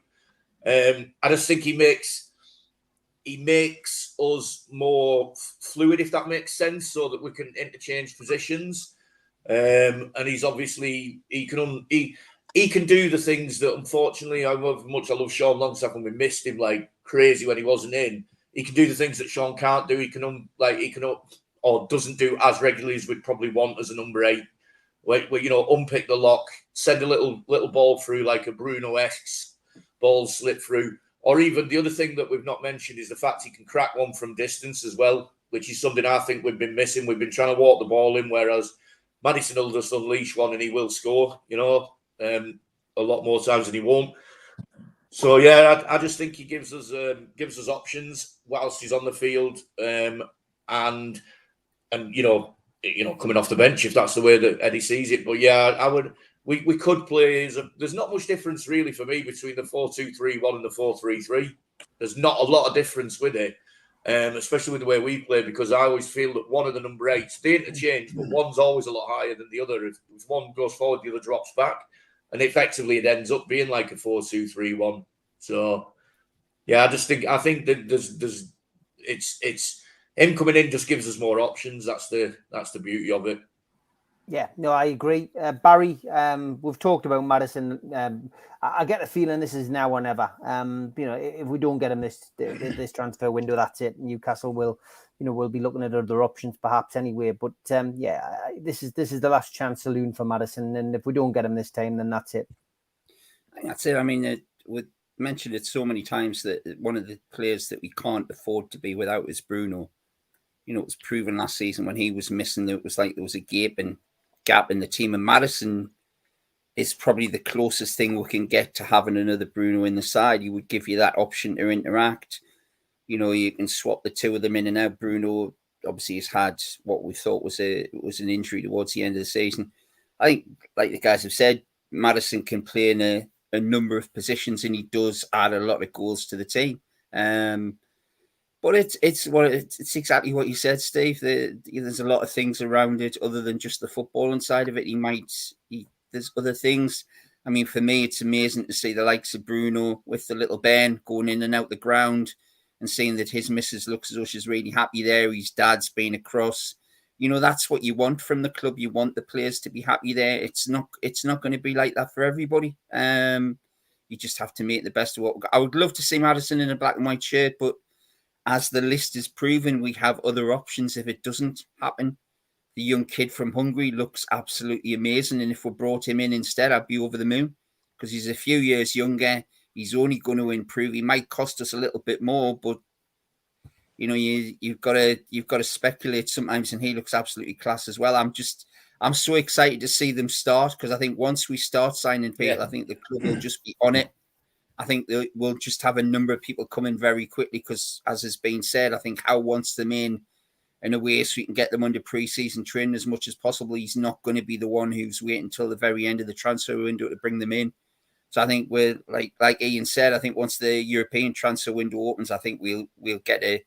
I just think he makes us more fluid, if that makes sense, so that we can interchange positions. And he's obviously he can do the things that, unfortunately, however much I love Sean Longstaff and we missed him like crazy when he wasn't in. He can do the things that Sean can't do. He can or doesn't do as regularly as we'd probably want as a number 8. Where unpick the lock, send a little ball through like a Bruno-esque ball slip through. Or even the other thing that we've not mentioned is the fact he can crack one from distance as well, which is something I think we've been missing. We've been trying to walk the ball in, whereas Maddison will just unleash one and he will score, a lot more times than he won't. So yeah, I just think he gives us options whilst he's on the field, and coming off the bench if that's the way that Eddie sees it. But yeah, we could play. There's not much difference really for me between the 4-2-3-1 and the 4-3-3. There's not a lot of difference with it, especially with the way we play, because I always feel that one of the number 8s, they interchange, but one's always a lot higher than the other. If one goes forward, the other drops back. And effectively, it ends up being like a 4-2-3-1. So, yeah, I think that it's him coming in just gives us more options. That's the beauty of it. Yeah, no, I agree. Barry, we've talked about Maddison. I get the feeling this is now or never. If we don't get him this transfer window, that's it. Newcastle will be looking at other options perhaps anyway. But this is the last chance saloon for Maddison, and if we don't get him this time, then that's it. That's it. I mean, we mentioned it so many times that one of the players that we can't afford to be without is Bruno. It was proven last season when he was missing. It was like there was a gap in the team, and Maddison is probably the closest thing we can get to having another Bruno in the side. He would give you that option to interact. You can swap the two of them in and out. Bruno obviously has had what we thought was an injury towards the end of the season. I think, like the guys have said, Maddison can play in a number of positions, and he does add a lot of goals to the team. But it's exactly what you said, Steve. There's a lot of things around it other than just the footballing side of it. There's other things. I mean, for me, it's amazing to see the likes of Bruno with the little Ben going in and out the ground and seeing that his missus looks as though she's really happy there. His dad's been across. That's what you want from the club. You want the players to be happy there. It's not going to be like that for everybody. You just have to make the best of what. I would love to see Maddison in a black and white shirt, but as the list is proven, we have other options if it doesn't happen. The young kid from Hungary looks absolutely amazing, and if we brought him in instead, I'd be over the moon, because he's a few years younger. He's only going to improve. He might cost us a little bit more, but you've got to speculate sometimes, and he looks absolutely class as well. I'm so excited to see them start, because I think once we start signing people, I think the club will just be on it. I think we'll just have a number of people coming very quickly, because, as has been said, I think Howe wants them in a way so we can get them under pre-season training as much as possible. He's not going to be the one who's waiting until the very end of the transfer window to bring them in. So I think we're like Ian said, I think once the European transfer window opens, I think we'll get it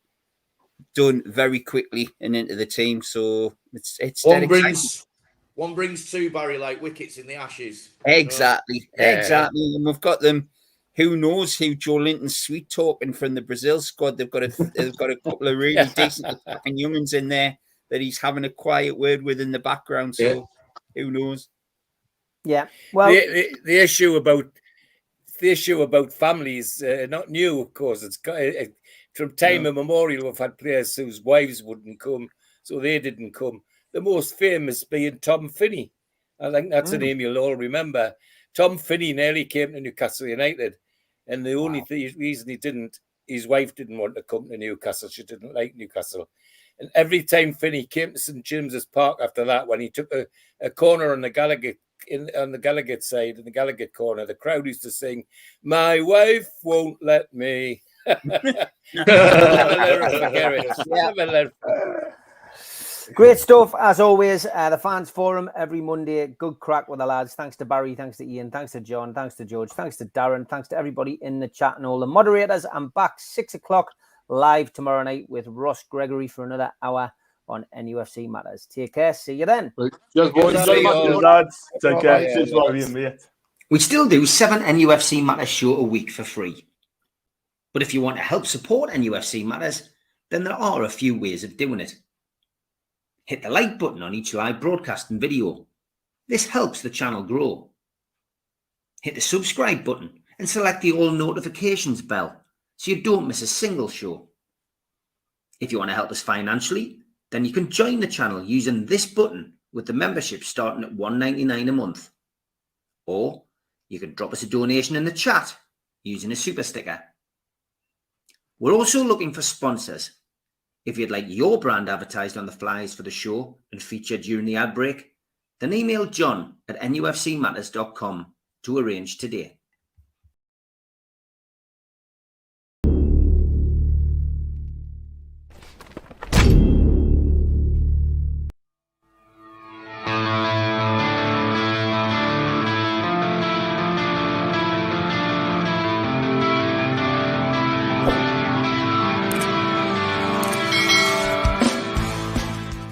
done very quickly and into the team. So it's one brings two, Barry, like wickets in the Ashes. Exactly. And we've got them. Who knows who Joe Linton's sweet talking from the Brazil squad? They've got a couple of really decent attacking youngins in there that he's having a quiet word with in the background. So who knows? Yeah. Well, the issue about families not new, of course. It's from time immemorial. We've had players whose wives wouldn't come, so they didn't come. The most famous being Tom Finney. I think that's a name you'll all remember. Tom Finney nearly came to Newcastle United, and the only reason he didn't his wife didn't want to come to Newcastle. She didn't like Newcastle. And every time Finney came to St James's Park after that, when he took a corner on the Gallagher side, in the Gallagher corner, the crowd used to sing, "My wife won't let me." Great stuff as always. The Fans Forum every Monday. Good crack with the lads. Thanks to Barry, thanks to Ian, thanks to John, thanks to George, thanks to Darren, thanks to everybody in the chat and all the moderators. I'm back 6 o'clock live tomorrow night with Ross Gregory for another hour on NUFC Matters. Take care. See you then. Cheers, lads. Take care. Cheers, mate. We still do 7 NUFC Matters show a week for free. But if you want to help support NUFC Matters, then there are a few ways of doing it. Hit the like button on each live broadcast and video. This helps the channel grow. Hit the subscribe button and select the all notifications bell so you don't miss a single show. If you want to help us financially, then you can join the channel using this button with the membership starting at $1.99 a month. Or you can drop us a donation in the chat using a super sticker. We're also looking for sponsors. If you'd like your brand advertised on the flyers for the show and featured during the ad break, then email John at nufcmatters.com to arrange today.